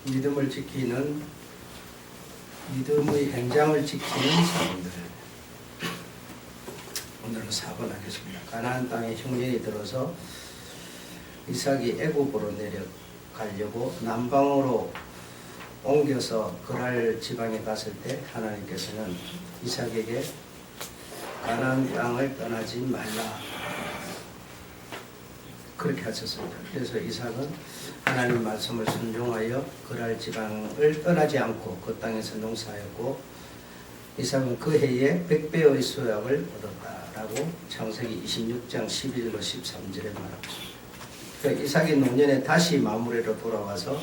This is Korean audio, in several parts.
믿음을 지키는, 믿음의 현장을 지키는 사람들. 오늘은 4번 하겠습니다. 가나안 땅에 흉년이 들어서 이삭이 애굽으로 내려가려고 남방으로 옮겨서 그랄 지방에 갔을 때 하나님께서는 이삭에게 가나안 땅을 떠나지 말라 그렇게 하셨습니다. 그래서 이삭은 하나님 말씀을 순종하여 그랄 지방을 떠나지 않고 그 땅에서 농사하였고, 이삭은 그 해에 100배의 수확을 얻었다라고 창세기 26장 12절로 13절에 말하고 있습니다. 그러니까 이삭이 노년에 다시 마므레로 돌아와서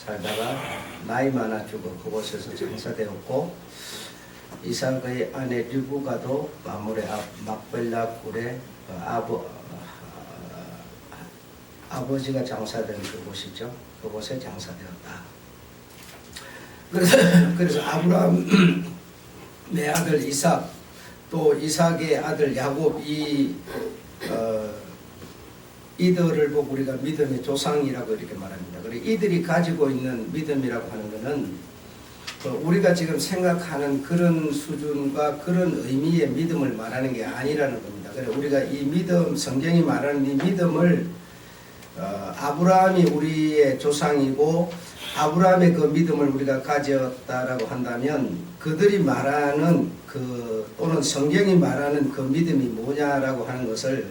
살다가 나이 많아 죽어 그곳에서 장사되었고, 이삭의 아내 르브가도 마므레 앞 막벨라 굴에 아버지가 장사된 그곳이죠. 그곳에 장사되었다. 그래서 아브라함의 아들 이삭, 또 이삭의 아들 야곱, 이들을 보고 우리가 믿음의 조상이라고 이렇게 말합니다. 그리고 이들이 가지고 있는 믿음이라고 하는 것은 우리가 지금 생각하는 그런 수준과 그런 의미의 믿음을 말하는 게 아니라는 겁니다. 그래서 우리가 이 믿음, 성경이 말하는 이 믿음을 아브라함이 우리의 조상이고 아브라함의 그 믿음을 우리가 가졌다라고 한다면, 그들이 말하는 또는 성경이 말하는 그 믿음이 뭐냐라고 하는 것을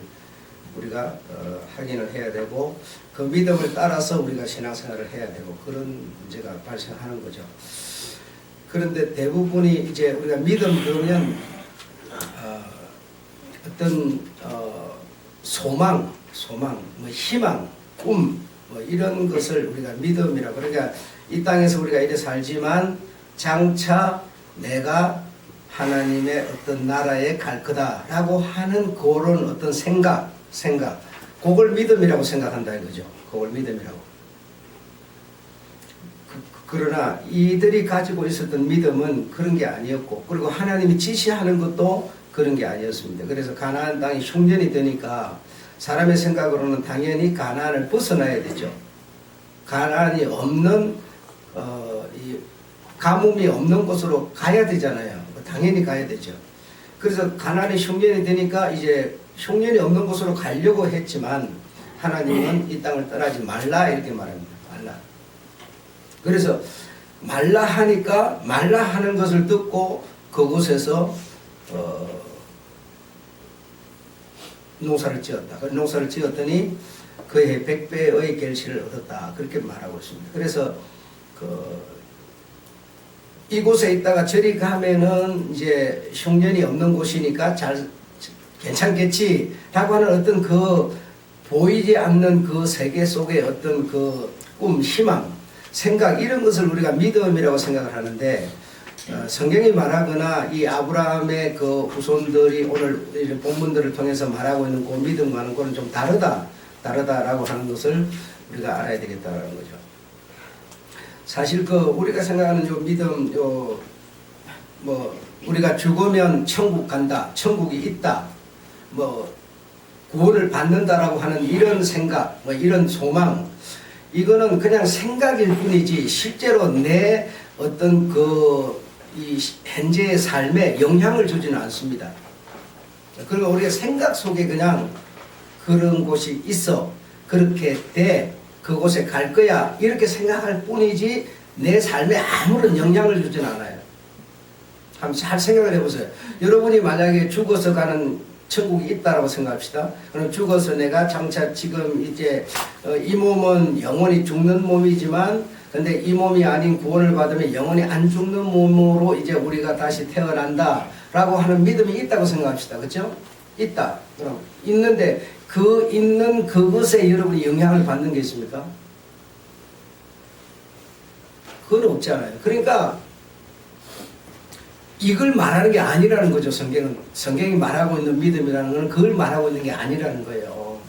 우리가 확인을 해야 되고, 그 믿음을 따라서 우리가 신앙생활을 해야 되고, 그런 문제가 발생하는 거죠. 그런데 대부분이 이제 우리가 믿음 그러면 어떤 소망, 뭐 희망, 꿈, 뭐 이런 것을 우리가 믿음이라고. 그러니까 이 땅에서 우리가 이래 살지만 장차 내가 하나님의 어떤 나라에 갈 거다라고 하는 그런 어떤 생각, 그걸 믿음이라고 생각한다 이거죠. 그걸 믿음이라고. 그러나 이들이 가지고 있었던 믿음은 그런 게 아니었고, 그리고 하나님이 지시하는 것도 그런 게 아니었습니다. 그래서 가나안 땅이 흉년이 되니까 사람의 생각으로는 당연히 가나안을 벗어나야 되죠. 가나안이 없는 이 가뭄이 없는 곳으로 가야 되잖아요. 당연히 가야 되죠. 그래서 가나안이 흉년이 되니까 이제 흉년이 없는 곳으로 가려고 했지만 하나님은 이 땅을 떠나지 말라 이렇게 말합니다. 말라. 그래서 말라 하니까 말라 하는 것을 듣고 그곳에서 농사를 지었다. 농사를 지었더니 그해 100배의 결실을 얻었다. 그렇게 말하고 있습니다. 그래서 이곳에 있다가 저리 가면은 이제 흉년이 없는 곳이니까 괜찮겠지 라고 하는 어떤 보이지 않는 그 세계 속의 어떤 꿈, 희망, 생각, 이런 것을 우리가 믿음이라고 생각을 하는데, 성경이 말하거나 이 아브라함의 그 후손들이 오늘 이런 본문들을 통해서 말하고 있는 그 믿음과는 그건 좀 다르다라고 하는 것을 우리가 알아야 되겠다라는 거죠. 사실 우리가 생각하는 요 믿음, 뭐 우리가 죽으면 천국 간다, 천국이 있다, 뭐 구원을 받는다라고 하는 이런 생각, 뭐 이런 소망, 이거는 그냥 생각일 뿐이지 실제로 내 어떤 이 현재의 삶에 영향을 주지는 않습니다. 그리고 우리가 생각 속에 그냥 그런 곳이 있어, 그렇게 돼, 그곳에 갈 거야 이렇게 생각할 뿐이지 내 삶에 아무런 영향을 주지는 않아요. 한번 잘 생각을 해보세요. 여러분이 만약에 죽어서 가는 천국이 있다라고 생각합시다. 그럼 죽어서 내가 장차 지금 이제 이 몸은 영원히 죽는 몸이지만, 근데 이 몸이 아닌 구원을 받으면 영원히 안 죽는 몸으로 이제 우리가 다시 태어난다라고 하는 믿음이 있다고 생각합시다. 그렇죠? 있다. 그럼 있는데 있는 그것에 여러분이 영향을 받는 게 있습니까? 그건 없잖아요. 그러니까 이걸 말하는 게 아니라는 거죠. 성경이 말하고 있는 믿음이라는 건 그걸 말하고 있는 게 아니라는 거예요.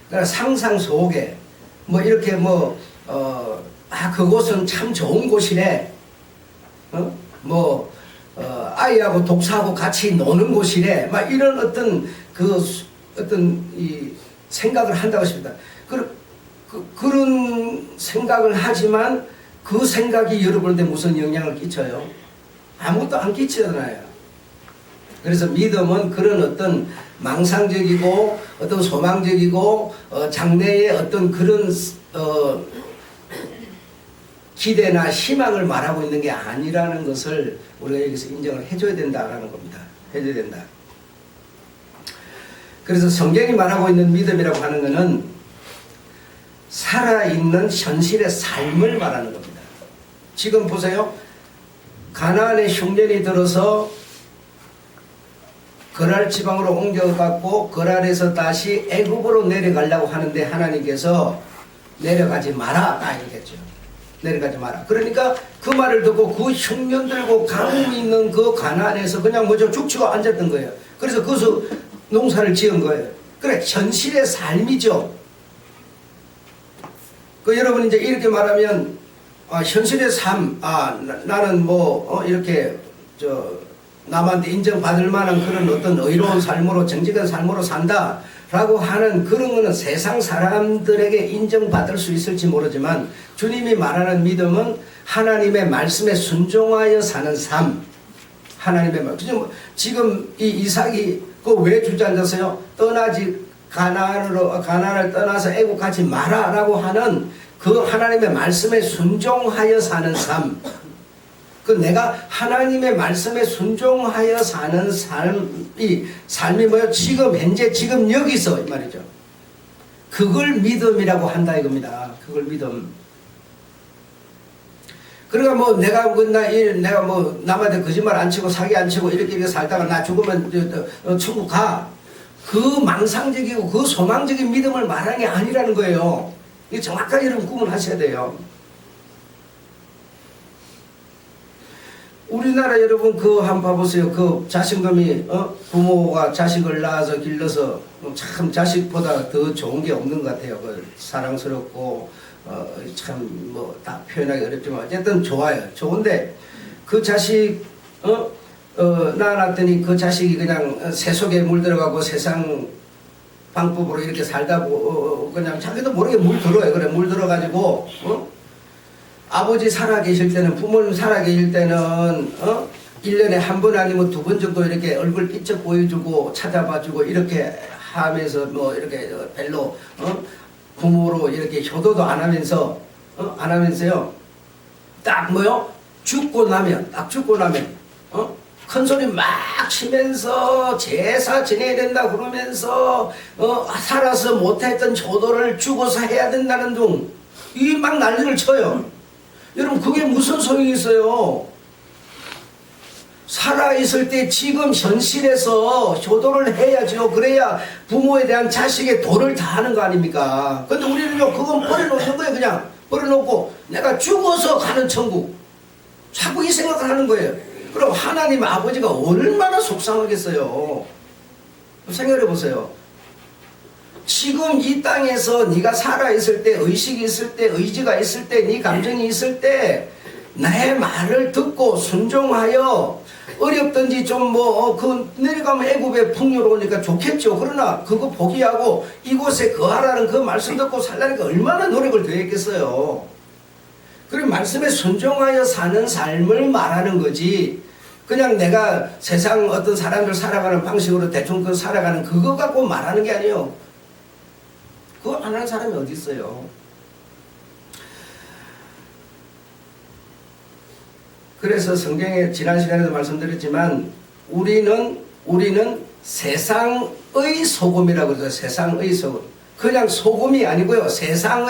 그러니까 상상 속에 뭐 이렇게 그곳은 참 좋은 곳이래. 아이하고 독사하고 같이 노는 곳이래. 막 이런 어떤 이 생각을 한다고 했습니다. 그런 생각을 하지만 그 생각이 여러분한테 무슨 영향을 끼쳐요? 아무것도 안 끼치잖아요. 그래서 믿음은 그런 어떤 망상적이고 어떤 소망적이고 장래의 어떤 그런 기대나 희망을 말하고 있는 게 아니라는 것을 우리가 여기서 인정을 해줘야 된다라는 겁니다. 해줘야 된다. 그래서 성경이 말하고 있는 믿음이라고 하는 것은 살아있는 현실의 삶을 말하는 겁니다. 지금 보세요. 가나안의 흉년이 들어서 거랄 지방으로 옮겨갖고 거랄에서 다시 애굽으로 내려가려고 하는데 하나님께서 내려가지 마라 이랬죠. 내려가지 마라. 그러니까 그 말을 듣고 그 흉년 들고 가뭄이 있는 그 가나안에서 그냥 뭐죠 죽치고 앉았던 거예요. 그래서 거기서 농사를 지은 거예요. 그래 현실의 삶이죠. 그 여러분 이제 이렇게 말하면 현실의 삶, 나는 뭐 이렇게 남한테 인정받을 만한 그런 어떤 의로운 삶으로 정직한 삶으로 산다라고 하는 그런 거는 세상 사람들에게 인정받을 수 있을지 모르지만 주님이 말하는 믿음은 하나님의 말씀에 순종하여 사는 삶. 하나님의 말씀. 지금 이 이삭이 그 왜 주저앉았어요? 가나안을 떠나서 애국 가지 마라라고 하는 그 하나님의 말씀에 순종하여 사는 삶. 그 내가 하나님의 말씀에 순종하여 사는 삶이 뭐예요? 지금 현재 지금 여기서 이 말이죠. 그걸 믿음이라고 한다 이겁니다. 그걸 믿음. 그러니까 뭐 내가 뭐 남한테 거짓말 안 치고 사기 안 치고 이렇게 살다가 나 죽으면 천국 가. 그 망상적이고 그 소망적인 믿음을 말하는 게 아니라는 거예요. 이게 정확하게 여러분 구분하셔야 돼요. 우리나라 여러분 한번 봐보세요. 그 자신감이 부모가 자식을 낳아서 길러서 참 자식보다 더 좋은 게 없는 것 같아요. 사랑스럽고 참 뭐 다 표현하기 어렵지만 어쨌든 좋아요. 좋은데 그 자식 낳아놨더니 그 자식이 그냥 새 속에 물들어가고 세상 방법으로 이렇게 살다 그냥 자기도 모르게 물들어요. 그래 물들어가지고 아버지 살아계실 때는 부모님 살아계실 때는 1년에 한 번 아니면 2번 정도 이렇게 얼굴 삐쩍 보여주고 찾아봐주고 이렇게 하면서 뭐 이렇게 별로 부모로 이렇게 효도도 안 하면서 안 하면서요 딱 뭐요 죽고 나면 큰 소리 막 치면서 제사 지내야 된다 그러면서 살아서 못했던 효도를 죽어서 해야 된다는 둥 이 막 난리를 쳐요. 여러분 그게 무슨 소용이 있어요? 살아있을 때 지금 현실에서 효도를 해야죠. 그래야 부모에 대한 자식의 도를 다하는 거 아닙니까? 근데 우리는요 그건 버려놓는 거예요. 그냥 버려놓고 내가 죽어서 가는 천국 자꾸 이 생각을 하는 거예요. 그럼 하나님 아버지가 얼마나 속상하겠어요. 생각해 보세요. 지금 이 땅에서 네가 살아있을 때 의식이 있을 때 의지가 있을 때 네 감정이 있을 때 나의 말을 듣고 순종하여 어렵든지 좀 내려가면 애굽에 풍요로우니까 좋겠죠. 그러나 그거 포기하고 이곳에 거하라는 그 말씀 듣고 살라니까 얼마나 노력을 더했겠어요. 그리고 말씀에 순종하여 사는 삶을 말하는 거지 그냥 내가 세상 어떤 사람들 살아가는 방식으로 대충 살아가는 그거 갖고 말하는 게 아니에요. 그거 안 하는 사람이 어디 있어요. 그래서 성경에 지난 시간에도 말씀드렸지만 우리는 세상의 소금이라고 그러죠. 세상의 소금. 그냥 소금이 아니고요. 세상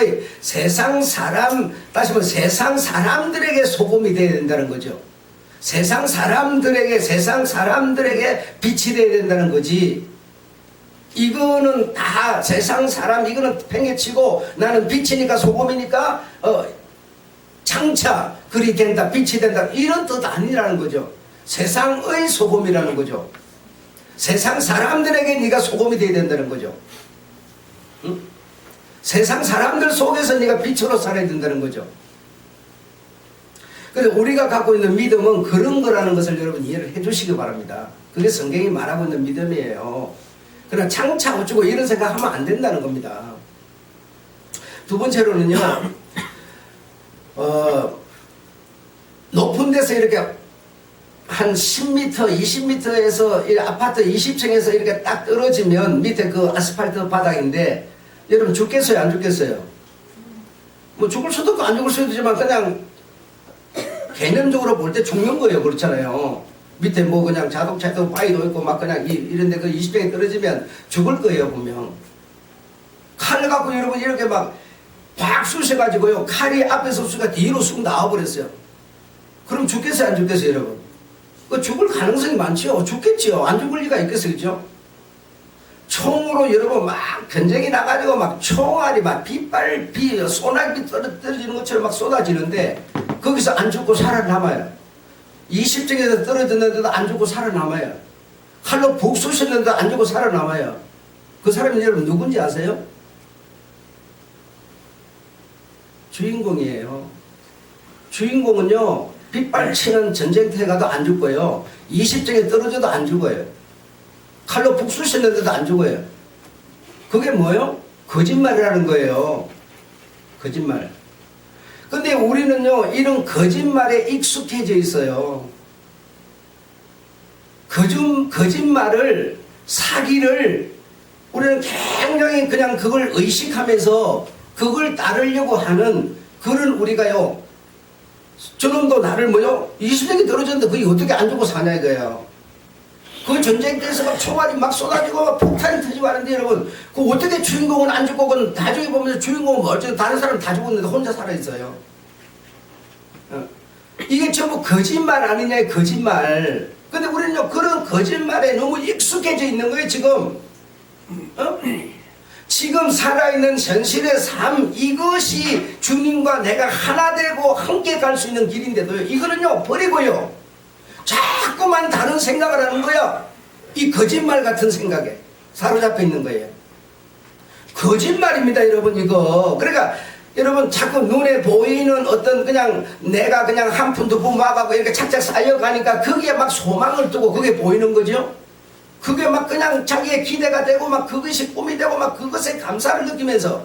사람들에게 소금이 되어야 된다는 거죠. 세상 사람들에게 빛이 되어야 된다는 거지. 이거는 다 세상 사람 이거는 팽개치고 나는 빛이니까 소금이니까 장차 그리 된다 빛이 된다 이런 뜻 아니라는 거죠. 세상의 소금이라는 거죠. 세상 사람들에게 네가 소금이 되어야 된다는 거죠. 응? 세상 사람들 속에서 네가 빛으로 살아야 된다는 거죠. 그래서 우리가 갖고 있는 믿음은 그런 거라는 것을 여러분 이해를 해 주시기 바랍니다. 그게 성경이 말하고 있는 믿음이에요. 그러나 장차 어쩌고 이런 생각하면 안 된다는 겁니다. 두 번째로는요. 데서 이렇게 한 10m, 20m에서 아파트 20층에서 이렇게 딱 떨어지면 밑에 그 아스팔트 바닥인데 여러분 죽겠어요? 안 죽겠어요? 뭐 죽을 수도 있고 안 죽을 수도 있지만 그냥 개념적으로 볼 때 죽는 거예요. 그렇잖아요. 밑에 뭐 그냥 자동차도 바위도 있고 막 그냥 이런데 그 20층에 떨어지면 죽을 거예요. 분명. 칼을 갖고 여러분 이렇게 막 확 쑤셔가지고요. 칼이 앞에서 쑤가 뒤로 쑥 나와버렸어요. 그럼 죽겠어요? 안 죽겠어요? 여러분? 그 죽을 가능성이 많죠. 죽겠죠. 안 죽을 리가 있겠어요. 그죠? 총으로 여러분 막 견적이 나가지고 막 총알이 막 빗발, 소나기 떨어지는 것처럼 막 쏟아지는데 거기서 안 죽고 살아남아요. 20층에서 떨어졌는데도 안 죽고 살아남아요. 칼로 푹 쑤셨는데도 안 죽고 살아남아요. 그 사람이 여러분 누군지 아세요? 주인공이에요. 주인공은요, 빗발 치는 전쟁터에 가도 안 죽고요. 20층에 떨어져도 안 죽어요. 칼로 푹 쑤셨는데도 안 죽어요. 그게 뭐예요? 거짓말이라는 거예요. 거짓말. 근데 우리는요, 이런 거짓말에 익숙해져 있어요. 거짓말을, 사기를 우리는 굉장히 그냥 그걸 의식하면서 그걸 따르려고 하는 그런 우리가요, 저놈도 나를 뭐요? 20세기 떨어졌는데 그게 어떻게 안 죽고 사냐 이거예요. 그 전쟁터에서 막 총알이 막 쏟아지고 막 폭탄이 터지고 하는데 여러분, 그 어떻게 주인공은 안 죽고 그건 나중에 보면 주인공은 뭐 어쨌든 다른 사람 다 죽었는데 혼자 살아있어요. 이게 전부 거짓말 아니냐의 거짓말. 근데 우리는요 그런 거짓말에 너무 익숙해져 있는 거예요 지금. 지금 살아있는 현실의 삶, 이것이 주님과 내가 하나 되고 함께 갈 수 있는 길인데도요, 이거는요 버리고요 자꾸만 다른 생각을 하는 거야. 이 거짓말 같은 생각에 사로잡혀 있는 거예요. 거짓말입니다 여러분. 이거 그러니까 여러분 자꾸 눈에 보이는 어떤 그냥 내가 그냥 한 푼 두 푼 막하고 이렇게 착착 쌓여가니까 거기에 막 소망을 두고 그게 보이는 거죠. 그게 막 그냥 자기의 기대가 되고 막 그것이 꿈이 되고 막 그것에 감사를 느끼면서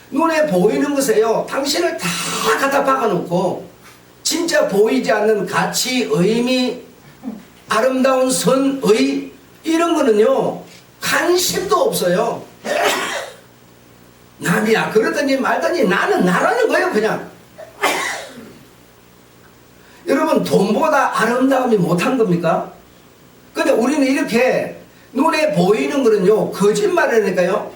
눈에 보이는 것에요 당신을 다 갖다 박아놓고 진짜 보이지 않는 가치, 의미, 아름다운 선의 이런 거는요 관심도 없어요. 남이야 그러더니 말더니 나는 나라는 거예요 그냥. 여러분 돈보다 아름다움이 못한 겁니까? 근데 우리는 이렇게 눈에 보이는 거는요 거짓말이니까요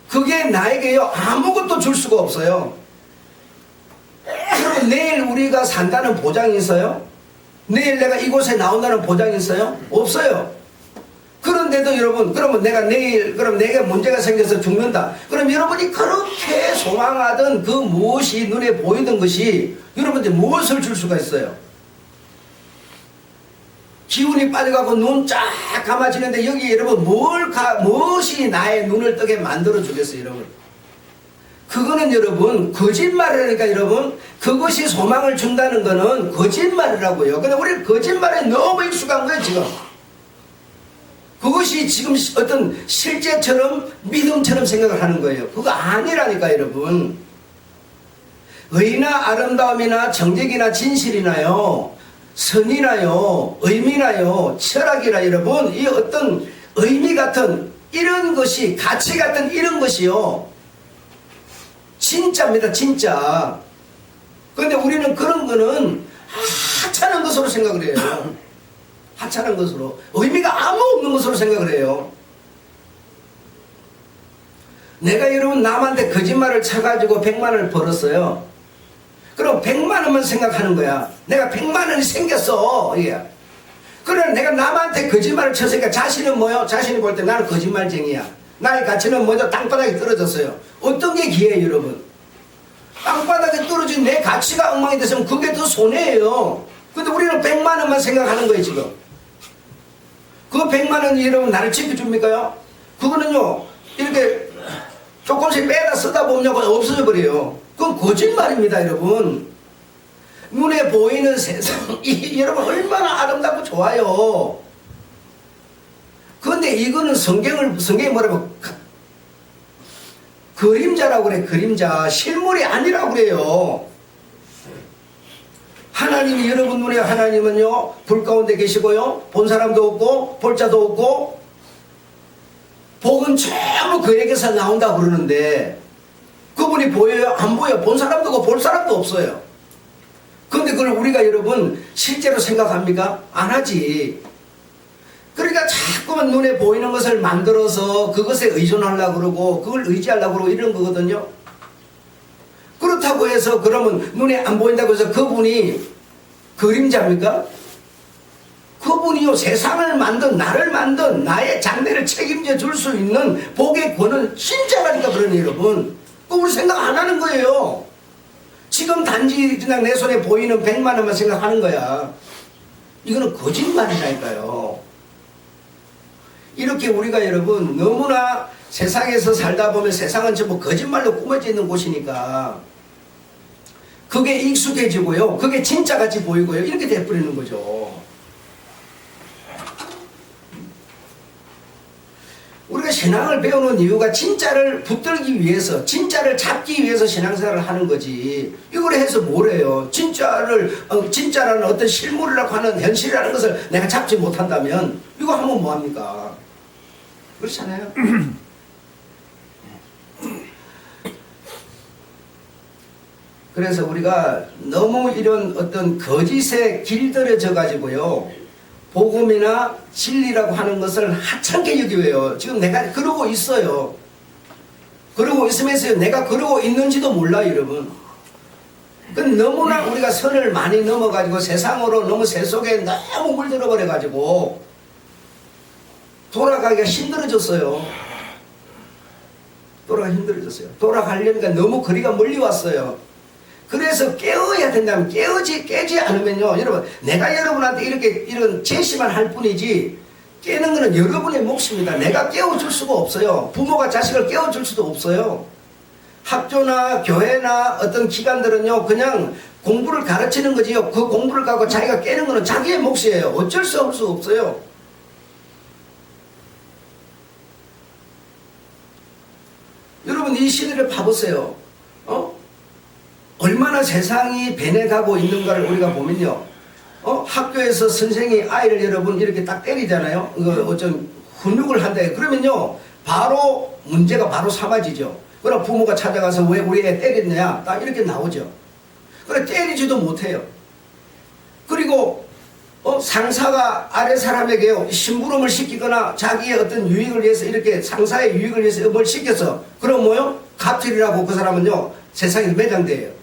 그게 나에게요 아무것도 줄 수가 없어요. 여러분 내일 우리가 산다는 보장이 있어요? 내일 내가 이곳에 나온다는 보장이 있어요? 없어요. 그런데도 여러분 그러면 내가 내일 그럼 내게 문제가 생겨서 죽는다. 그럼 여러분이 그렇게 소망하던 그 무엇이 눈에 보이던 것이 여러분들 무엇을 줄 수가 있어요? 기운이 빠져가고 눈 쫙 감아지는데 여기 여러분 무엇이 나의 눈을 뜨게 만들어 주겠어요 여러분? 그거는 여러분 거짓말이라니까 여러분. 그것이 소망을 준다는 거는 거짓말이라고요. 근데 우리는 거짓말에 너무 익숙한 거예요 지금. 그것이 지금 어떤 실제처럼 믿음처럼 생각을 하는 거예요. 그거 아니라니까 여러분. 의나 아름다움이나 정직이나 진실이나요 선이나요 의미나요 철학이나 여러분 이 어떤 의미 같은 이런 것이 가치 같은 이런 것이요 진짜입니다 진짜. 그런데 우리는 그런 거는 하찮은 것으로 생각을 해요. 하찮은 것으로 의미가 아무 없는 것으로 생각을 해요. 내가 여러분 남한테 거짓말을 쳐가지고 100만원을 벌었어요. 그럼 100만원만 생각하는 거야. 내가 100만원이 생겼어. 이게. 그래 내가 남한테 거짓말을 쳤으니까 자신은 뭐요? 자신이 볼 때 나는 거짓말쟁이야. 나의 가치는 뭐죠? 땅바닥에 떨어졌어요. 어떤 게 기회예요 여러분? 땅바닥에 떨어진 내 가치가 엉망이 됐으면 그게 더 손해예요. 근데 우리는 100만원만 생각하는 거예요 지금. 그 100만원이 여러분 나를 지켜줍니까요? 그거는요 이렇게 조금씩 빼다 쓰다 보면 없어져 버려요. 그건 거짓말입니다 여러분. 눈에 보이는 세상이 여러분 얼마나 아름답고 좋아요. 그런데 이거는 성경이 뭐라고 그림자라고 그래. 그림자 실물이 아니라고 그래요. 하나님이 여러분 눈에 하나님은요 불 가운데 계시고요 본 사람도 없고 볼 자도 없고 복은 전부 그에게서 나온다고 그러는데 그분이 보여요? 안 보여요? 본 사람도 없고 볼 사람도 없어요. 그런데 그걸 우리가 여러분 실제로 생각합니까? 안 하지. 그러니까 자꾸만 눈에 보이는 것을 만들어서 그것에 의존하려고 그러고 그걸 의지하려고 그러고 이런 거거든요. 그렇다고 해서 그러면 눈에 안 보인다고 해서 그분이 그림자입니까? 그분이요 세상을 만든 나를 만든 나의 장래를 책임져 줄 수 있는 복의 권은 진짜라니까. 그러니 여러분 그거 우리 생각 안 하는 거예요. 지금 단지 그냥 내 손에 보이는 100만 원만 생각하는 거야. 이거는 거짓말이라니까요. 이렇게 우리가 여러분 너무나 세상에서 살다 보면 세상은 전부 거짓말로 꾸며져 있는 곳이니까 그게 익숙해지고요 그게 진짜같이 보이고요 이렇게 돼버리는 거죠. 우리가 신앙을 배우는 이유가 진짜를 붙들기 위해서 진짜를 잡기 위해서 신앙생활을 하는 거지 이걸 해서 뭐래요. 진짜라는 어떤 실물이라고 하는 현실이라는 것을 내가 잡지 못한다면 이거 하면 뭐합니까? 그렇잖아요. 그래서 우리가 너무 이런 어떤 거짓에 길들여져 가지고요 복음이나 진리라고 하는 것을 하찮게 여겨요. 지금 내가 그러고 있어요. 그러고 있으면서 내가 그러고 있는지도 몰라요 여러분. 근데 너무나 우리가 선을 많이 넘어가지고 세상으로 너무 새 속에 너무 물들어 버려 가지고 돌아가기가 힘들어졌어요. 돌아가려니까 너무 거리가 멀리 왔어요. 그래서 깨어야 된다면 깨지 않으면요 여러분 내가 여러분한테 이런 제시만 할 뿐이지 깨는 거는 여러분의 몫입니다. 내가 깨워줄 수가 없어요. 부모가 자식을 깨워줄 수도 없어요. 학교나 교회나 어떤 기관들은요 그냥 공부를 가르치는 거지요. 그 공부를 갖고 자기가 깨는 거는 자기의 몫이에요. 어쩔 수 없어요. 여러분 이 시대를 봐보세요. 얼마나 세상이 변해가고 있는가를 우리가 보면요 학교에서 선생이 아이를 여러분 이렇게 딱 때리잖아요. 어쩜 훈육을 한다. 그러면요 바로 문제가 바로 삼아지죠. 그럼 부모가 찾아가서 왜 우리 애 때렸냐 딱 이렇게 나오죠. 그래 때리지도 못해요. 그리고 상사가 아래 사람에게요 심부름을 시키거나 자기의 어떤 유익을 위해서 이렇게 상사의 유익을 위해서 뭘 시켜서 그럼 뭐요? 갑질이라고 그 사람은요 세상에 매장돼요.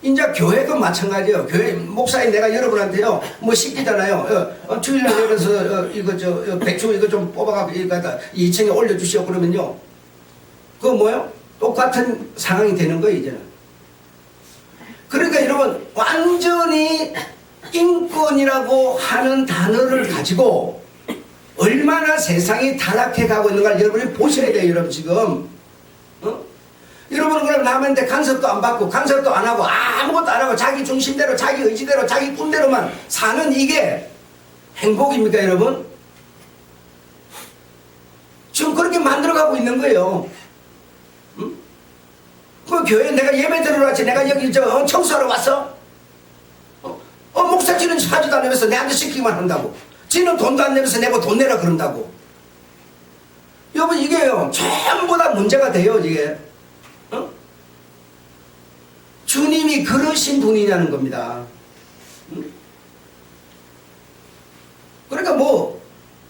이제 교회도 마찬가지예요. 교회 목사인 내가 여러분한테요 뭐 시키잖아요. 주일날 내려서 이거 배추 이거 좀 뽑아갖고 이거 갖다 2층에 올려주시오 그러면요 그거 뭐요? 똑같은 상황이 되는 거예요 이제는. 그러니까 여러분 완전히 인권이라고 하는 단어를 가지고 얼마나 세상이 타락해 가고 있는가 여러분이 보셔야 돼요. 여러분 지금 여러분은 그럼 남한테 간섭도 안 받고 간섭도 안 하고 아무것도 안 하고 자기 중심대로 자기 의지대로 자기 꿈대로만 사는 이게 행복입니까 여러분? 지금 그렇게 만들어가고 있는 거예요. 응? 그 교회 내가 예배 드리러 왔지 내가 여기 청소하러 왔어? 목사 지는 하지도 않으면서 내한테 시키기만 한다고. 지는 돈도 안 내면서 내고 돈 내라 그런다고. 여러분 이게요 전부 다 문제가 돼요 이게. 주님이 그러신 분이냐는 겁니다. 그러니까 뭐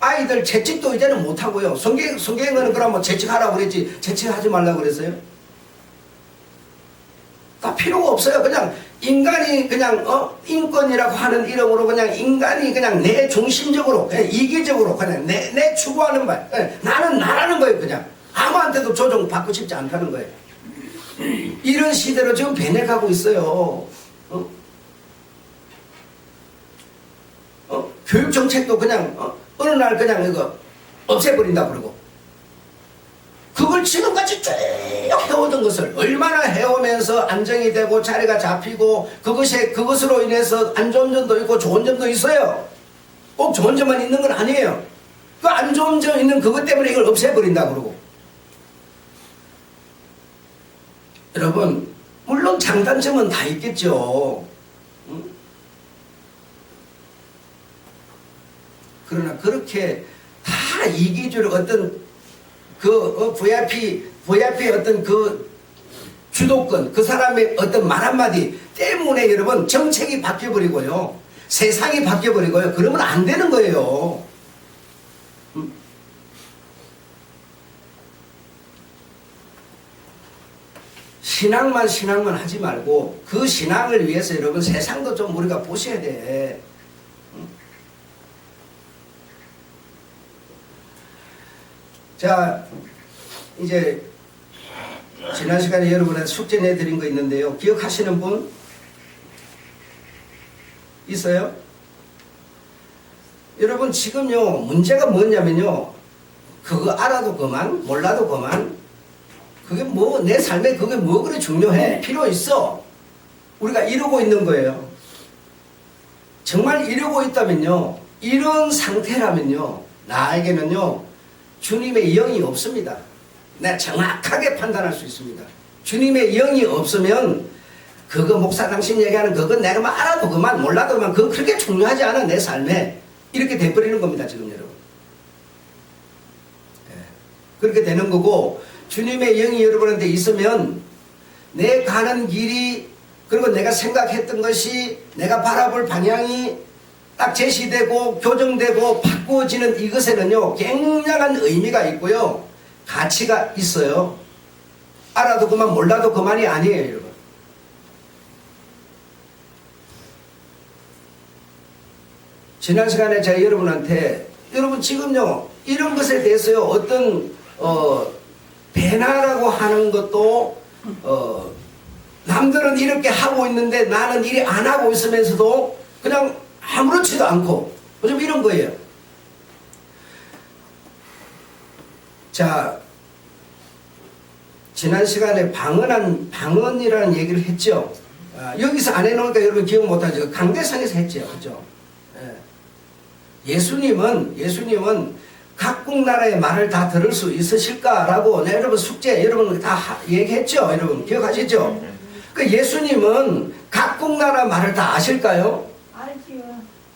아이들 채찍도 이제는 못하고요. 성경에는 그럼 뭐 채찍하라고 그랬지 채찍하지 말라고 그랬어요? 다 필요가 없어요. 그냥 인간이 그냥 인권이라고 하는 이름으로 그냥 인간이 그냥 내 중심적으로 그냥 이기적으로 그냥 내 추구하는 말 나는 나라는 거예요. 그냥 아무한테도 조종받고 싶지 않다는 거예요. 이런 시대로 지금 변해가고 있어요. 교육 정책도 그냥 어느 날 그냥 이거 없애버린다 그러고 그걸 지금까지 쭉 해오던 것을 얼마나 해오면서 안정이 되고 자리가 잡히고 그것으로 인해서 안 좋은 점도 있고 좋은 점도 있어요. 꼭 좋은 점만 있는 건 아니에요. 그 안 좋은 점 있는 그것 때문에 이걸 없애버린다 그러고. 여러분 물론 장단점은 다 있겠죠. 그러나 그렇게 다 이기주의 어떤 그 VIP 어떤 그 주도권, 그 사람의 어떤 말 한마디 때문에 여러분 정책이 바뀌어버리고요. 세상이 바뀌어버리고요. 그러면 안 되는 거예요. 신앙만 하지 말고 그 신앙을 위해서 여러분 세상도 좀 우리가 보셔야 돼. 자, 이제 지난 시간에 여러분한테 숙제 내드린 거 있는데요. 기억하시는 분 있어요? 여러분 지금요 문제가 뭐냐면요, 그거 알아도 그만 몰라도 그만, 그게 뭐 내 삶에 그게 뭐 그래 중요해? 필요 있어? 우리가 이러고 있는 거예요. 정말 이러고 있다면요, 이런 상태라면요, 나에게는요 주님의 영이 없습니다. 내가 정확하게 판단할 수 있습니다. 주님의 영이 없으면 그거 목사 당신 얘기하는 그거 내가 막 알아도 그만 몰라도 그만 그거 그렇게 중요하지 않아 내 삶에, 이렇게 돼버리는 겁니다 지금 여러분. 그렇게 되는 거고, 주님의 영이 여러분한테 있으면 내 가는 길이, 그리고 내가 생각했던 것이, 내가 바라볼 방향이 딱 제시되고 교정되고 바꾸어지는 이것에는요 굉장한 의미가 있고요 가치가 있어요. 알아도 그만 몰라도 그만이 아니에요 여러분. 지난 시간에 제가 여러분한테, 여러분 지금요 이런 것에 대해서요 어떤 배나라고 하는 것도 남들은 이렇게 하고 있는데 나는 이리 안 하고 있으면서도 그냥 아무렇지도 않고 좀 이런 거예요. 자, 지난 시간에 방언이라는 얘기를 했죠. 여기서 안 해놓으니까 여러분 기억 못하죠. 강대상에서 했죠. 그죠? 예수님은 각국 나라의 말을 다 들을 수 있으실까라고 여러분 숙제 여러분 다 얘기했죠. 여러분 기억하시죠? 그 예수님은 각국 나라 말을 다 아실까요? 알지요.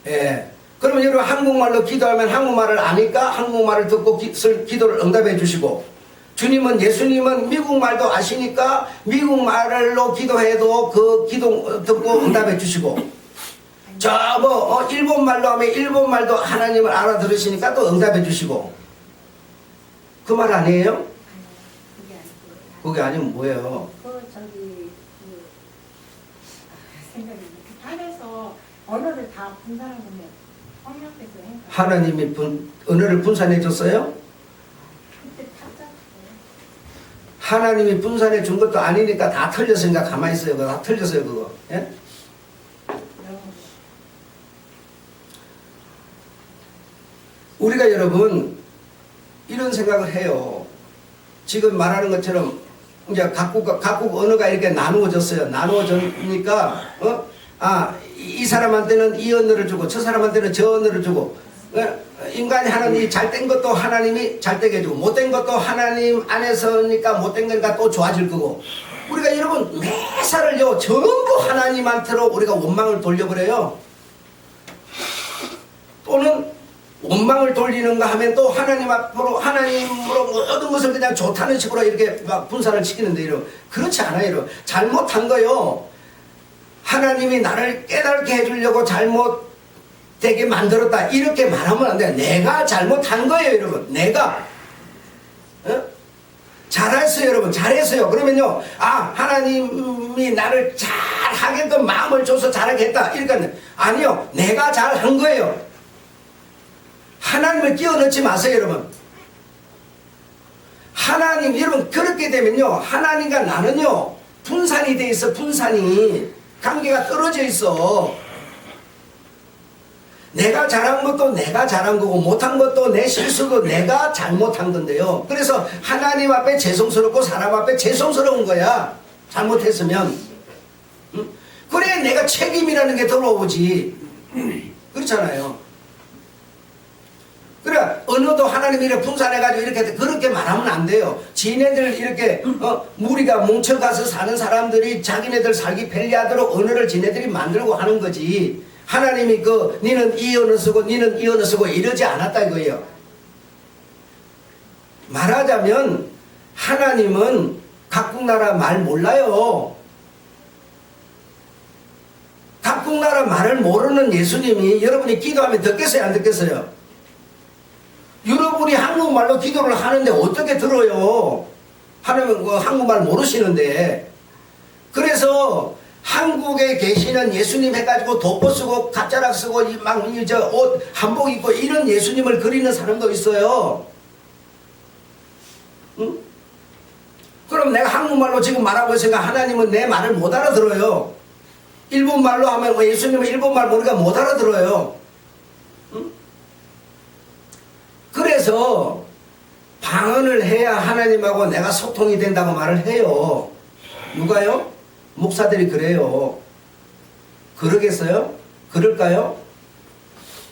예. 그러면 여러분 한국말로 기도하면 한국말을 아니까 한국말을 듣고 기도를 응답해 주시고, 예수님은 미국말도 아시니까 미국말로 기도해도 그 기도 듣고 응답해 주시고, 일본말로 하면 일본말도 하나님을 알아들으시니까 또 응답해 주시고, 그 말 아니에요? 그게 아니면 뭐예요? 생각이 단에서 언어를 다 분산하면 성령께서 행사. 하나님이 언어를 분산해 줬어요? 그때 탔잖아요. 하나님이 분산해 준 것도 아니니까 다 틀렸으니까 가만히 있어요. 다 틀렸어요 그거. 예? 우리가 여러분 이런 생각을 해요. 지금 말하는 것처럼 이제 각국 언어가 이렇게 나누어졌어요. 나누어졌으니까 이 사람한테는 이 언어를 주고 저 사람한테는 저 언어를 주고, 인간이 하는 이 잘된 것도 하나님이 잘되게 해주고 못된 것도 하나님 안에서니까 못된 거니까 또 좋아질 거고, 우리가 여러분 매사를요 전부 하나님한테로 우리가 원망을 돌려버려요. 또는 원망을 돌리는가 하면 또 하나님 앞으로 하나님으로 모든 것을 그냥 좋다는 식으로 이렇게 막 분산을 시키는데, 이런 그렇지 않아요. 이런 잘못한 거요, 하나님이 나를 깨닫게 해주려고 잘못되게 만들었다 이렇게 말하면 안 돼요. 내가 잘못한 거예요 여러분. 내가 잘했어요 여러분. 잘했어요. 그러면요 하나님이 나를 잘하게끔 마음을 줘서 잘하게 했다 이러니까 아니요, 내가 잘한 거예요. 하나님을 끼워 넣지 마세요 여러분. 하나님, 여러분 그렇게 되면요 하나님과 나는요 분산이 돼 있어. 분산이 관계가 떨어져 있어. 내가 잘한 것도 내가 잘한 거고 못한 것도 내 실수도 내가 잘못한 건데요. 그래서 하나님 앞에 죄송스럽고 사람 앞에 죄송스러운 거야 잘못했으면. 그래 내가 책임이라는 게 들어오지. 그렇잖아요. 그래 언어도 하나님이 이렇게 분산해가지고 이렇게 그렇게 말하면 안 돼요. 지네들 이렇게 무리가 뭉쳐가서 사는 사람들이 자기네들 살기 편리하도록 언어를 지네들이 만들고 하는 거지, 하나님이 니는 이 언어 쓰고 니는 이 언어 쓰고 이러지 않았다 이거예요. 말하자면 하나님은 각국 나라 말 몰라요. 각국 나라 말을 모르는 예수님이 여러분이 기도하면 듣겠어요 안 듣겠어요? 여러분이 한국말로 기도를 하는데 어떻게 들어요? 하나님 한국말 모르시는데. 그래서 한국에 계시는 예수님 해가지고 돋보 쓰고 가짜락 쓰고 막 옷 한복 입고 이런 예수님을 그리는 사람도 있어요. 응? 그럼 내가 한국말로 지금 말하고 있으니까 하나님은 내 말을 못 알아들어요. 일본말로 하면 예수님은 일본말 모르니까 못 알아들어요. 응? 그래서 방언을 해야 하나님하고 내가 소통이 된다고 말을 해요. 누가요? 목사들이 그래요. 그러겠어요? 그럴까요?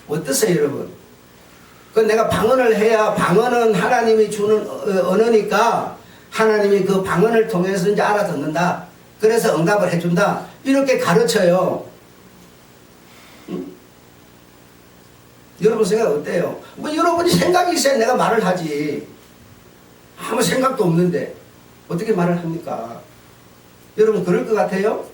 어떠세요 여러분? 내가 방언을 해야, 방언은 하나님이 주는 언어니까 하나님이 그 방언을 통해서 이제 알아듣는다. 그래서 응답을 해준다. 이렇게 가르쳐요. 응? 여러분 생각 어때요? 여러분이 생각이 있어야 내가 말을 하지. 아무 생각도 없는데 어떻게 말을 합니까? 여러분 그럴 것 같아요?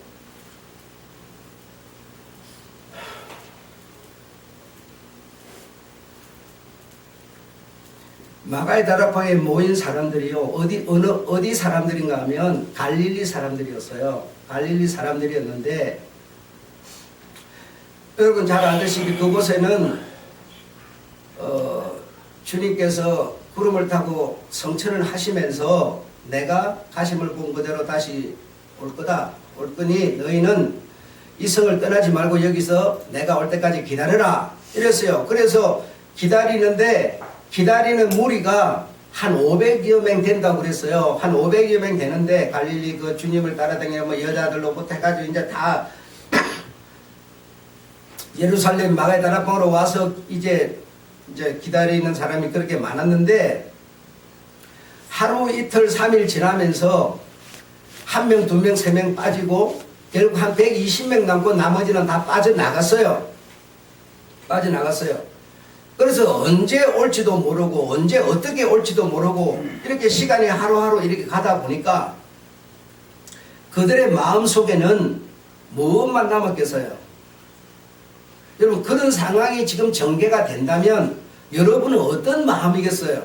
마가의 다락방에 모인 사람들이요, 어디 사람들인가 하면 갈릴리 사람들이었어요. 갈릴리 사람들이었는데, 여러분 잘 아시다시피 그곳에는 주님께서 구름을 타고 성천을 하시면서 내가 가심을 본 그대로 다시 올 거다. 올 거니 너희는 이 성을 떠나지 말고 여기서 내가 올 때까지 기다려라. 이랬어요. 그래서 기다리는데 기다리는 무리가 한 500여 명 된다고 그랬어요. 한 500여 명 되는데 갈릴리 그 주님을 따라다니는 뭐 여자들로부터 해가지고 이제 다 예루살렘 마가의 다락방으로 와서 이제 기다리는 사람이 그렇게 많았는데 하루 이틀 3일 지나면서 1명, 2명, 3명 빠지고 결국 한 120명 남고 나머지는 다 빠져나갔어요. 그래서 언제 올지도 모르고 언제 어떻게 올지도 모르고 이렇게 시간이 하루하루 이렇게 가다 보니까 그들의 마음속에는 무엇만 남았겠어요? 여러분 그런 상황이 지금 전개가 된다면 여러분은 어떤 마음이겠어요?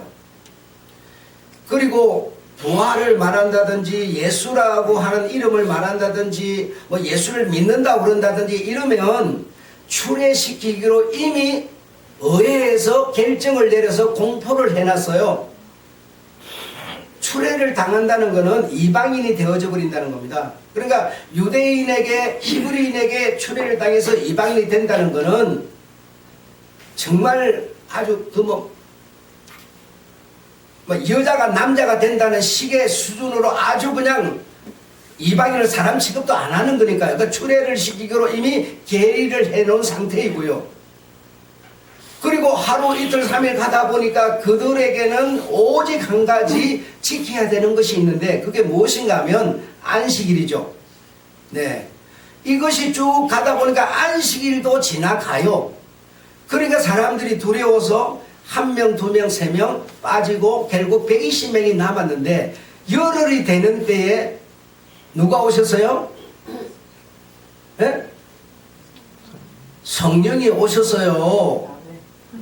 그리고 부활을 말한다든지 예수라고 하는 이름을 말한다든지 뭐 예수를 믿는다고 그런다든지 이러면 출애시키기로 이미 의회에서 결정을 내려서 공포를 해놨어요. 출애를 당한다는 것은 이방인이 되어져 버린다는 겁니다. 그러니까 유대인에게 히브리인에게 출애를 당해서 이방인이 된다는 것은 정말 아주 여자가 남자가 된다는 식의 수준으로 아주 그냥 이방인을 사람 취급도 안 하는 거니까요. 그 출애를 시키기로 이미 계리를 해놓은 상태이고요. 그리고 하루 이틀 3일 가다 보니까 그들에게는 오직 한 가지 지켜야 되는 것이 있는데 그게 무엇인가 하면 안식일이죠. 네, 이것이 쭉 가다 보니까 안식일도 지나가요. 그러니까 사람들이 두려워서 1명, 2명, 3명 빠지고 결국 120명이 남았는데 열흘이 되는 때에 누가 오셨어요? 네? 성령이 오셨어요.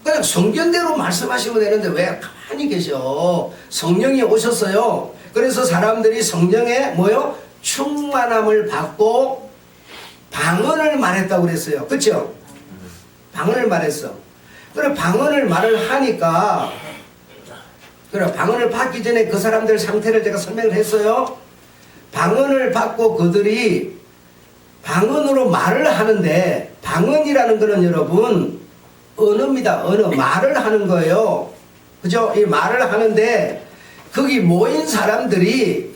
그냥 성경대로 말씀하시면 되는데 왜 가만히 계셔? 성령이 오셨어요. 그래서 사람들이 성령의 충만함을 받고 방언을 말했다고 그랬어요. 그렇죠? 방언을 말했어. 그래 방언을 말을 하니까 그래 방언을 받기 전에 그 사람들 상태를 제가 설명을 했어요. 방언을 받고 그들이 방언으로 말을 하는데 방언이라는 거는 여러분 언어입니다. 언어. 말을 하는 거예요. 그죠? 이 말을 하는데 거기 모인 사람들이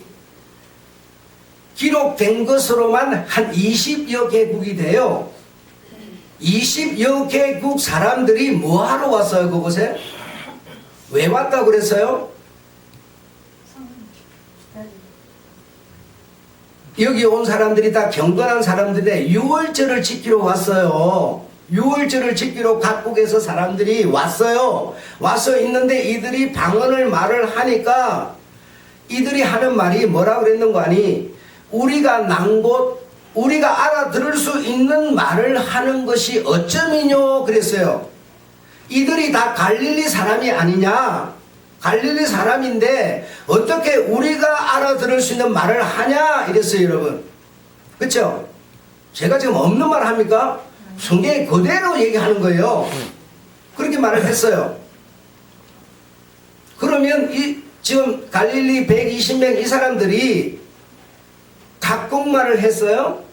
기록된 것으로만 한 20여 개국이 돼요. 20여 개국 사람들이 뭐하러 왔어요 그곳에? 왜 왔다고 그랬어요? 여기 온 사람들이 다 경건한 사람들인데 유월절을 지키러 왔어요. 유월절을 지키러 각국에서 사람들이 왔어요. 와서 있는데 이들이 방언을 말을 하니까 이들이 하는 말이 뭐라고 그랬는가 하니 우리가 난 곳 우리가 알아들을 수 있는 말을 하는 것이 어쩌미뇨 그랬어요. 이들이 다 갈릴리 사람이 아니냐, 갈릴리 사람인데 어떻게 우리가 알아들을 수 있는 말을 하냐 이랬어요. 여러분 그렇죠? 제가 지금 없는 말 합니까? 성경에 그대로 얘기하는 거예요. 그렇게 말을 했어요. 그러면 지금 갈릴리 120명 이 사람들이 각국말을 했어요?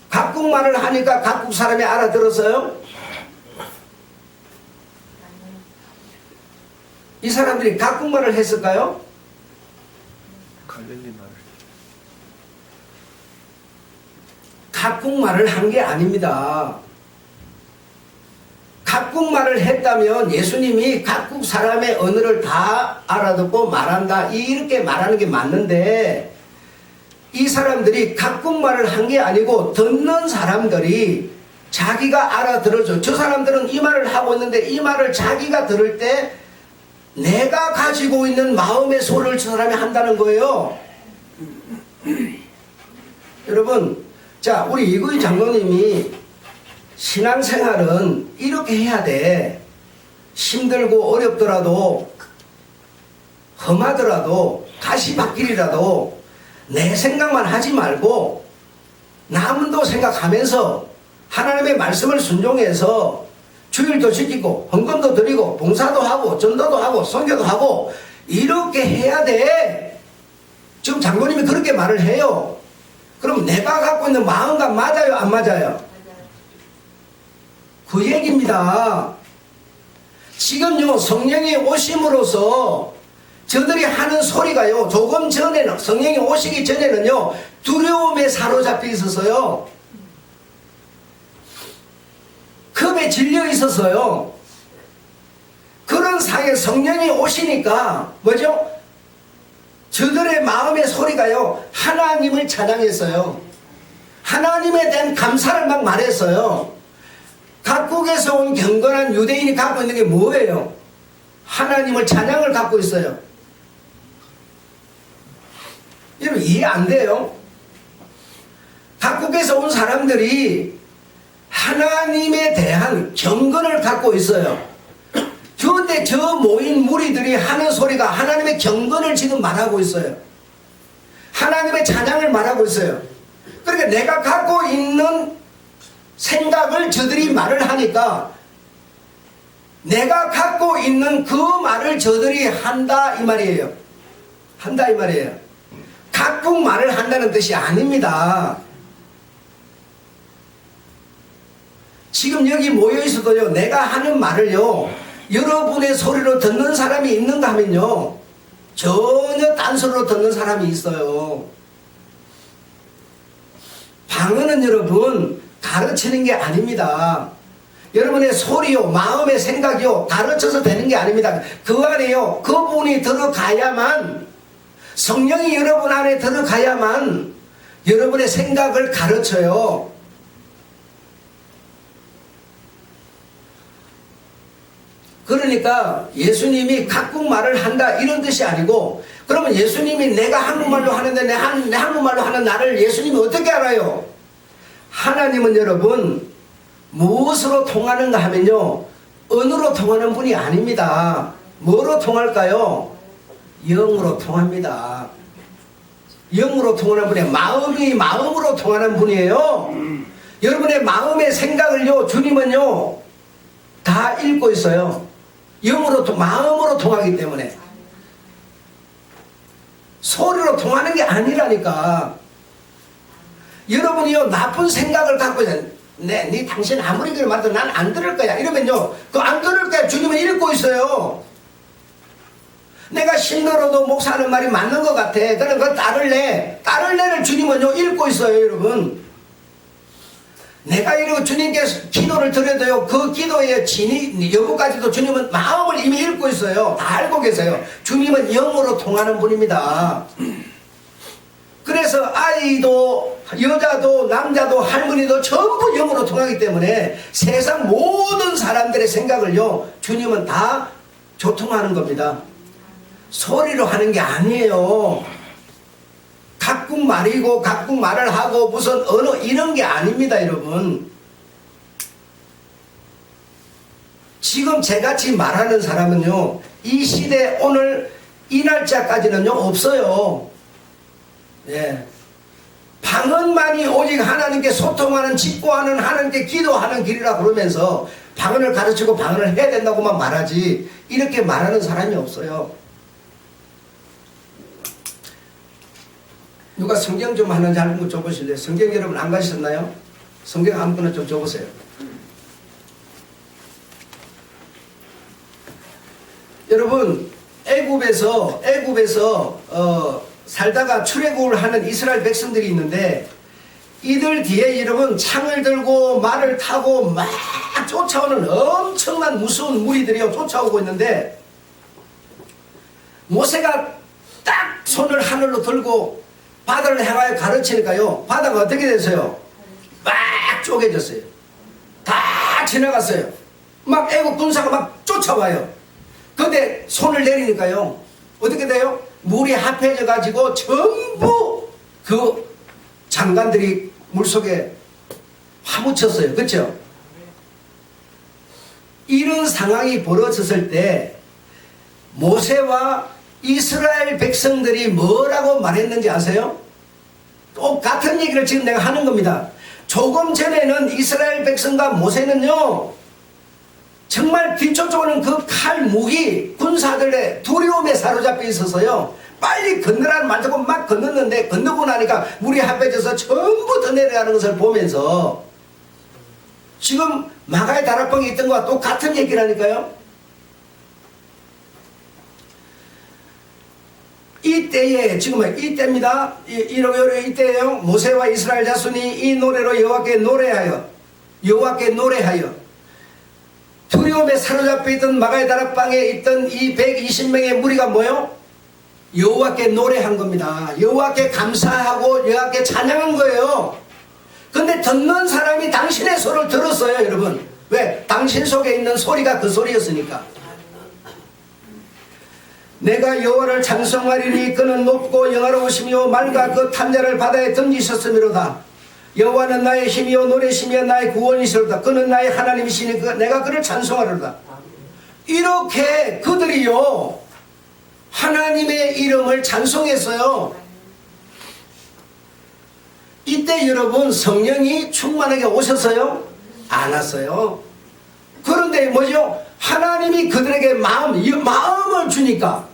각국말을 하니까 각국 사람이 알아들었어요? 이 사람들이 각국말을 했을까요? 갈릴리 말. 각국말을 한 게 아닙니다. 각국말을 했다면 예수님이 각국 사람의 언어를 다 알아듣고 말한다 이렇게 말하는 게 맞는데 이 사람들이 각국말을 한 게 아니고 듣는 사람들이 자기가 알아들어줘. 저 사람들은 이 말을 하고 있는데 이 말을 자기가 들을 때 내가 가지고 있는 마음의 소리를 저 사람이 한다는 거예요. 여러분, 자, 우리 이구희 장로님이 신앙생활은 이렇게 해야 돼. 힘들고 어렵더라도 험하더라도 가시밭길이라도 내 생각만 하지 말고 남도 생각하면서 하나님의 말씀을 순종해서 주일도 지키고 헌금도 드리고 봉사도 하고 전도도 하고 선교도 하고 이렇게 해야 돼. 지금 장로님이 그렇게 말을 해요. 그럼 내가 갖고 있는 마음과 맞아요 안 맞아요? 그 얘기입니다. 지금요 성령이 오심으로써 저들이 하는 소리가요 조금 전에는 성령이 오시기 전에는요 두려움에 사로잡혀 있었어요. 겁에 질려 있었어요. 그런 상에 성령이 오시니까 뭐죠? 저들의 마음의 소리가요 하나님을 찬양했어요. 하나님에 대한 감사를 막 말했어요. 각국에서 온 경건한 유대인이 갖고 있는 게 뭐예요? 하나님을 찬양을 갖고 있어요. 여러분 이해 안 돼요? 각국에서 온 사람들이 하나님에 대한 경건을 갖고 있어요. 그런데 저 모인 무리들이 하는 소리가 하나님의 경건을 지금 말하고 있어요. 하나님의 찬양을 말하고 있어요. 그러니까 내가 갖고 있는 생각을 저들이 말을 하니까 내가 갖고 있는 그 말을 저들이 한다 이 말이에요. 한다 이 말이에요. 각국 말을 한다는 뜻이 아닙니다. 지금 여기 모여 있어도요 내가 하는 말을요 여러분의 소리로 듣는 사람이 있는가 하면요 전혀 딴소리로 듣는 사람이 있어요. 방언은 여러분 가르치는 게 아닙니다. 여러분의 소리요 마음의 생각이요 가르쳐서 되는 게 아닙니다. 그 안에요 그분이 들어가야만 성령이 여러분 안에 들어가야만 여러분의 생각을 가르쳐요. 그러니까 예수님이 각국 말을 한다 이런 뜻이 아니고 그러면 예수님이 내가 한국말로 하는데 내 한국말로 하는 나를 예수님이 어떻게 알아요? 하나님은 여러분 무엇으로 통하는가 하면요 언어로 통하는 분이 아닙니다. 뭐로 통할까요? 영으로 통합니다. 영으로 통하는 분이에요. 마음이 마음으로 통하는 분이에요. 여러분의 마음의 생각을요 주님은요 다 읽고 있어요. 영으로 마음으로 통하기 때문에 소리로 통하는 게 아니라니까. 여러분이요 나쁜 생각을 갖고 있어요. 네 당신 아무리 그래 말도 난 안 들을 거야 이러면요 그 안 들을 거야 주님은 읽고 있어요. 내가 힘들어도 목사 하는 말이 맞는 것 같아. 그럼 그거 따를래를 주님은요 읽고 있어요. 여러분 내가 이러고 주님께서 기도를 드려도요 그 기도의 진위 여부까지도 주님은 마음을 이미 읽고 있어요. 다 알고 계세요. 주님은 영으로 통하는 분입니다. 그래서 아이도 여자도 남자도 할머니도 전부 영으로 통하기 때문에 세상 모든 사람들의 생각을요 주님은 다 조통하는 겁니다. 소리로 하는 게 아니에요. 각국 말이고 각국 말을 하고 무슨 언어 이런 게 아닙니다, 여러분. 지금 제같이 말하는 사람은요 이 시대 오늘 이 날짜까지는요 없어요. 예. 방언만이 오직 하나님께 소통하는, 직고하는, 하나님께 기도하는 길이라 그러면서 방언을 가르치고 방언을 해야 된다고만 말하지 이렇게 말하는 사람이 없어요. 누가 성경 좀 하는지 한번 줘보실래요? 성경 여러분 안 가셨나요? 성경 아무거나 좀 줘보세요. 여러분 애굽에서 살다가 출애굽을 하는 이스라엘 백성들이 있는데 이들 뒤에 여러분 창을 들고 말을 타고 막 쫓아오는 엄청난 무서운 무리들이 쫓아오고 있는데 모세가 딱 손을 하늘로 들고 바다를 향하여 가르치니까요 바다가 어떻게 됐어요? 막 쪼개졌어요. 다 지나갔어요. 막 애국 군사가 막 쫓아와요. 근데 손을 내리니까요 어떻게 돼요? 물이 합해져 가지고 전부 그 장관들이 물속에 파묻혔어요. 그렇죠? 이런 상황이 벌어졌을 때 모세와 이스라엘 백성들이 뭐라고 말했는지 아세요? 똑같은 얘기를 지금 내가 하는 겁니다. 조금 전에는 이스라엘 백성과 모세는요 정말 뒤쫓아오는 그 칼 무기 군사들의 두려움에 사로잡혀 있어서요 빨리 건너라는 말 듣고 막 건넜는데 건너고 나니까 물이 합해져서 전부 더 내려가는 것을 보면서 지금 마가의 다락방에 있던 것과 똑같은 얘기라니까요. 이때에 지금 이때입니다. 이때에요 모세와 이스라엘 자손이 이 노래로 여호와께 노래하여 두려움에 사로잡혀 있던 마가의 다락방에 있던 이 120명의 무리가 뭐요? 여호와께 노래한 겁니다. 여호와께 감사하고 여호와께 찬양한 거예요. 근데 듣는 사람이 당신의 소리를 들었어요, 여러분. 왜? 당신 속에 있는 소리가 그 소리였으니까. 내가 여호와를 찬송하리니 그는 높고 영화로우시며 말과 그 탄자를 바다에 던지셨음이로다. 여호와는 나의 힘이요 노래시며 나의 구원이시로다. 그는 나의 하나님이시니 내가 그를 찬송하리로다. 이렇게 그들이요 하나님의 이름을 찬송했어요. 이때 여러분 성령이 충만하게 오셨어요? 안 왔어요. 그런데 뭐죠? 하나님이 그들에게 마음을 주니까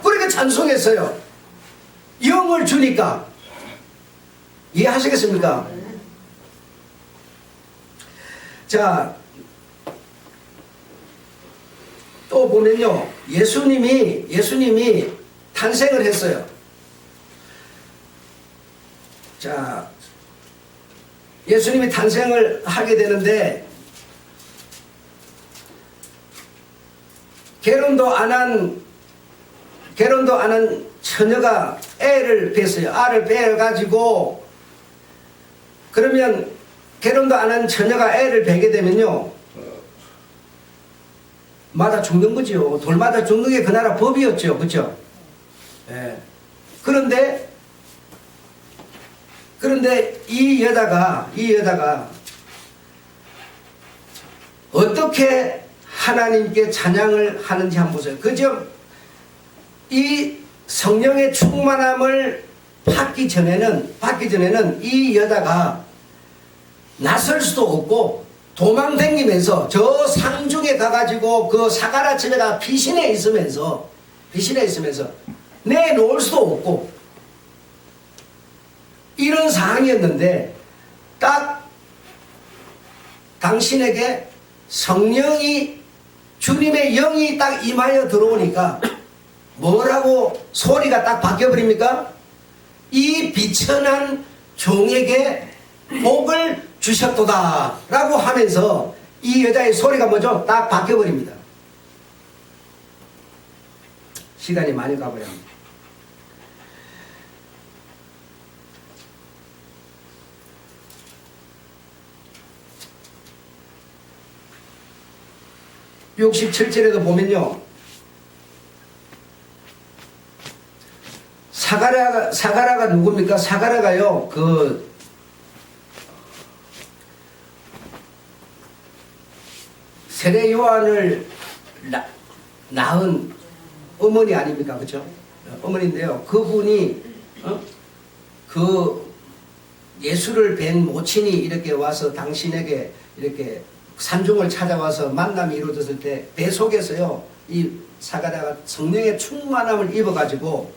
그렇게 찬송했어요. 영을 주니까. 이해하시겠습니까? 자, 또 보면요 예수님이 탄생을 했어요. 자, 예수님이 탄생을 하게 되는데 결혼도 안 한 처녀가 애를 뱄어요. 알을 베어가지고 그러면 결혼도 안 한 처녀가 애를 베게 되면요 맞아 죽는 거죠. 돌마다 죽는 게 그 나라 법이었죠. 그렇죠? 예. 그런데 이 여자가 어떻게 하나님께 찬양을 하는지 한번 보세요. 그죠? 이 성령의 충만함을 받기 전에는 이 여자가 나설 수도 없고 도망다니면서 저 상중에 가가지고 그 사가라집에가 피신해 있으면서 내놓을 수도 없고 이런 상황이었는데 딱 당신에게 성령이 주님의 영이 딱 임하여 들어오니까 뭐라고 소리가 딱 바뀌어버립니까? 이 비천한 종에게 복을 주셨도다 라고 하면서 이 여자의 소리가 뭐죠? 딱 바뀌어버립니다. 시간이 많이 가버려. 67절에도 보면요. 사가라가 누굽니까? 사가라가요. 그 세례 요한을 낳은 어머니 아닙니까? 그렇죠? 어머니인데요. 그분이 그 예수를 뵌 모친이 이렇게 와서 당신에게 이렇게 산중을 찾아와서 만남이 이루어졌을 때 배 속에서요, 이 사가랴가 성령의 충만함을 입어가지고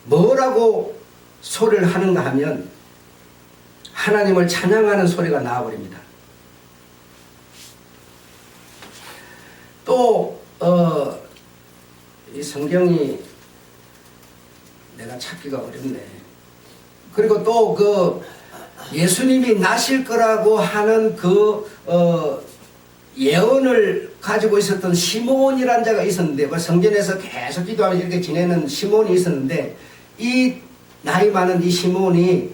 뭐라고 소리를 하는가 하면 하나님을 찬양하는 소리가 나와버립니다. 또 이 성경이 내가 찾기가 어렵네. 그리고 또 그 예수님이 나실 거라고 하는 그 예언을 가지고 있었던 시몬이라는 자가 있었는데, 그 성전에서 계속 기도하면서 이렇게 지내는 시몬이 있었는데, 이 나이 많은 이 시몬이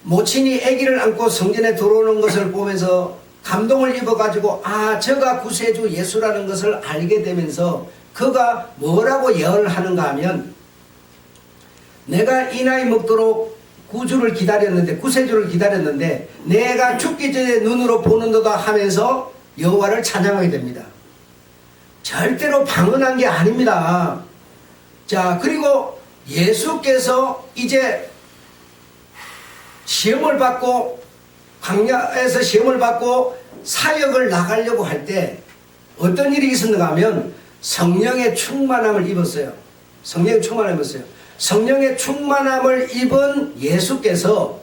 모친이 아기를 안고 성전에 들어오는 것을 보면서 감동을 입어가지고 저가 구세주 예수라는 것을 알게 되면서 그가 뭐라고 예언을 하는가 하면, 내가 이 나이 먹도록 구주를 기다렸는데, 구세주를 기다렸는데 내가 죽기 전에 눈으로 보는도다 하면서 여호와를 찬양하게 됩니다. 절대로 방언한 게 아닙니다. 자, 그리고 예수께서 이제 시험을 받고 광야에서 시험을 받고 사역을 나가려고 할 때 어떤 일이 있었는가 하면 성령의 충만함을 입었어요. 성령의 충만함을 입었어요. 성령의 충만함을 입은 예수께서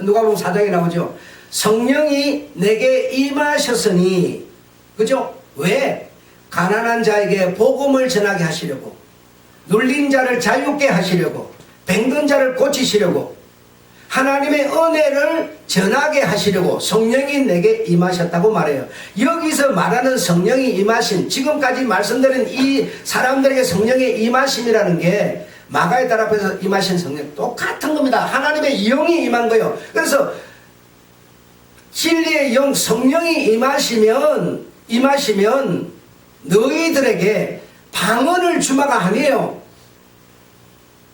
누가복음 4장에 나오죠. 성령이 내게 임하셨으니, 그죠? 왜? 가난한 자에게 복음을 전하게 하시려고, 눌린 자를 자유케 하시려고, 병든 자를 고치시려고, 하나님의 은혜를 전하게 하시려고 성령이 내게 임하셨다고 말해요. 여기서 말하는 성령이 임하신, 지금까지 말씀드린 이 사람들에게 성령의 임하심이라는 게 마가의 달 앞에서 임하신 성령 똑같은 겁니다. 하나님의 영이 임한 거예요. 그래서 진리의 영 성령이 임하시면 너희들에게 방언을 주마가 아니에요.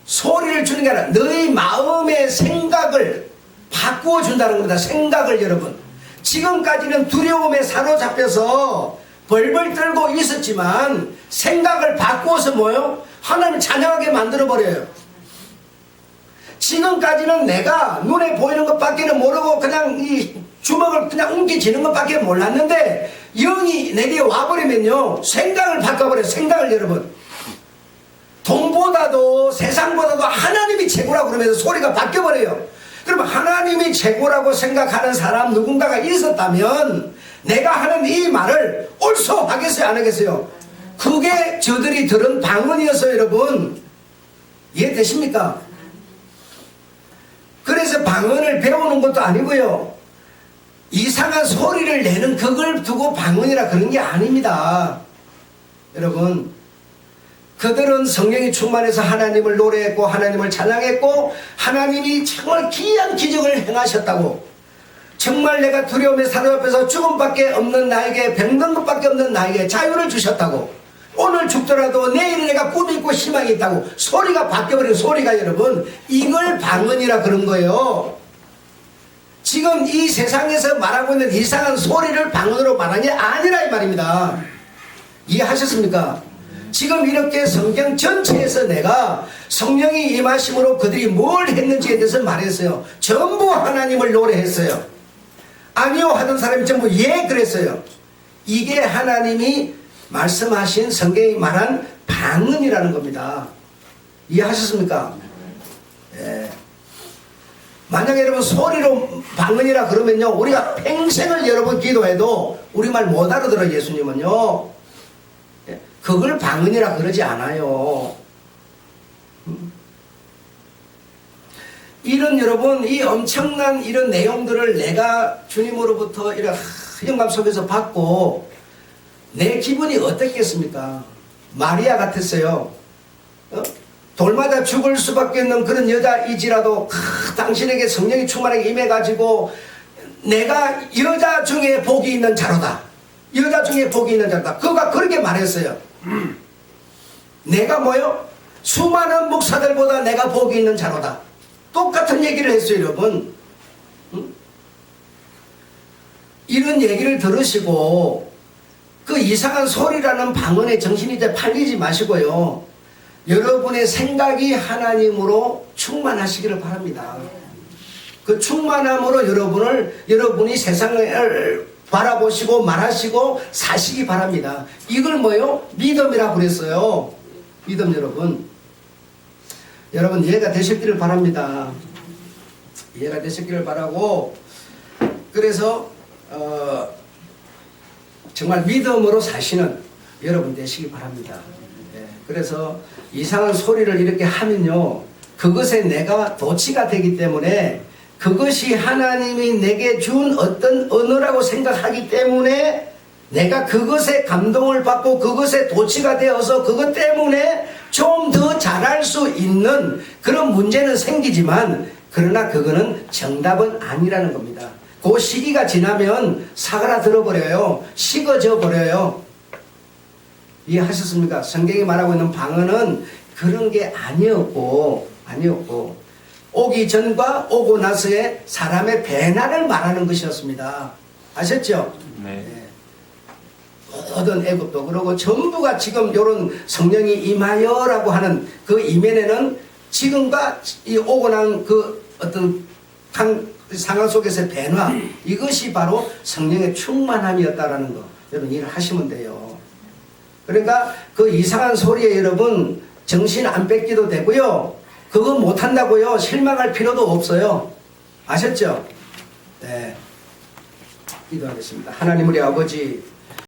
소리를 주는 게 아니라 너희 마음의 생각을 바꾸어 준다는 겁니다. 생각을. 여러분, 지금까지는 두려움에 사로잡혀서 벌벌 떨고 있었지만 생각을 바꾸어서 뭐요? 하나님 찬양하게 만들어버려요. 지금까지는 내가 눈에 보이는 것밖에는 모르고 그냥 이 주먹을 그냥 옮기지는 것밖에 몰랐는데 영이 내게 와버리면요, 생각을 바꿔버려요. 생각을. 여러분, 돈보다도 세상보다도 하나님이 최고라고 그러면서 소리가 바뀌어버려요. 그러면 하나님이 최고라고 생각하는 사람 누군가가 있었다면 내가 하는 이 말을 옳소 하겠어요, 안 하겠어요? 그게 저들이 들은 방언이었어요. 여러분, 이해되십니까? 그래서 방언을 배우는 것도 아니고요, 이상한 소리를 내는 그걸 두고 방언이라 그런 게 아닙니다. 여러분, 그들은 성령이 충만해서 하나님을 노래했고 하나님을 찬양했고 하나님이 정말 기이한 기적을 행하셨다고, 정말 내가 두려움에 사로잡혀서 죽음밖에 없는 나에게, 병든 것밖에 없는 나에게 자유를 주셨다고, 오늘 죽더라도 내일 내가 꿈이 있고 희망이 있다고 소리가 바뀌어버린 소리가, 여러분, 이걸 방언이라 그런 거예요. 지금 이 세상에서 말하고 있는 이상한 소리를 방언으로 말하는 게 아니라 이 말입니다. 이해하셨습니까? 지금 이렇게 성경 전체에서 내가 성령이 임하심으로 그들이 뭘 했는지에 대해서 말했어요. 전부 하나님을 노래했어요. 아니요 하던 사람이 전부 예 그랬어요. 이게 하나님이 말씀하신, 성경이 말한 방언이라는 겁니다. 이해하셨습니까? 예. 만약 여러분 소리로 방언이라 그러면요, 우리가 평생을 여러분 기도해도 우리말 못 알아들어요. 예수님은요, 그걸 방언이라 그러지 않아요. 이런, 여러분, 이 엄청난 이런 내용들을 내가 주님으로부터 이런 영감 속에서 받고 내 기분이 어떻겠습니까? 마리아 같았어요. 돌마다 죽을 수밖에 없는 그런 여자이지라도 당신에게 성령이 충만하게 임해가지고 내가 여자 중에 복이 있는 자로다, 여자 중에 복이 있는 자다. 그가 그렇게 말했어요. 내가 뭐요? 수많은 목사들보다 내가 복이 있는 자로다. 똑같은 얘기를 했어요, 여러분. 이런 얘기를 들으시고 그 이상한 소리라는 방언에 정신이 이제 팔리지 마시고요. 여러분의 생각이 하나님으로 충만하시기를 바랍니다. 그 충만함으로 여러분이 세상을 바라보시고 말하시고 사시기 바랍니다. 이걸 뭐요? 믿음이라고 그랬어요. 믿음 여러분. 여러분 이해가 되셨기를 바랍니다. 이해가 되셨기를 바라고 그래서 정말 믿음으로 사시는 여러분 되시기 바랍니다. 그래서 이상한 소리를 이렇게 하면요. 그것에 내가 도취가 되기 때문에 그것이 하나님이 내게 준 어떤 언어라고 생각하기 때문에 내가 그것에 감동을 받고 그것에 도취가 되어서 그것 때문에 좀 더 잘할 수 있는 그런 문제는 생기지만 그러나 그거는 정답은 아니라는 겁니다. 그 시기가 지나면 사그라들어 버려요. 식어져 버려요. 이해하셨습니까? 성경이 말하고 있는 방언은 그런 게 아니었고 오기 전과 오고 나서의 사람의 배난을 말하는 것이었습니다. 아셨죠? 네. 모든 애굽도 그러고 전부가 지금 이런 성령이 임하여라고 하는 그 이면에는 지금과 이 오고 난 그 어떤 상황 속에서의 변화 이것이 바로 성령의 충만함이었다라는 거 여러분 이해를 하시면 돼요. 그러니까 그 이상한 소리에 여러분 정신 안 뺏기도 되고요. 그거 못한다고요 실망할 필요도 없어요. 아셨죠? 네. 기도하겠습니다. 하나님 우리 아버지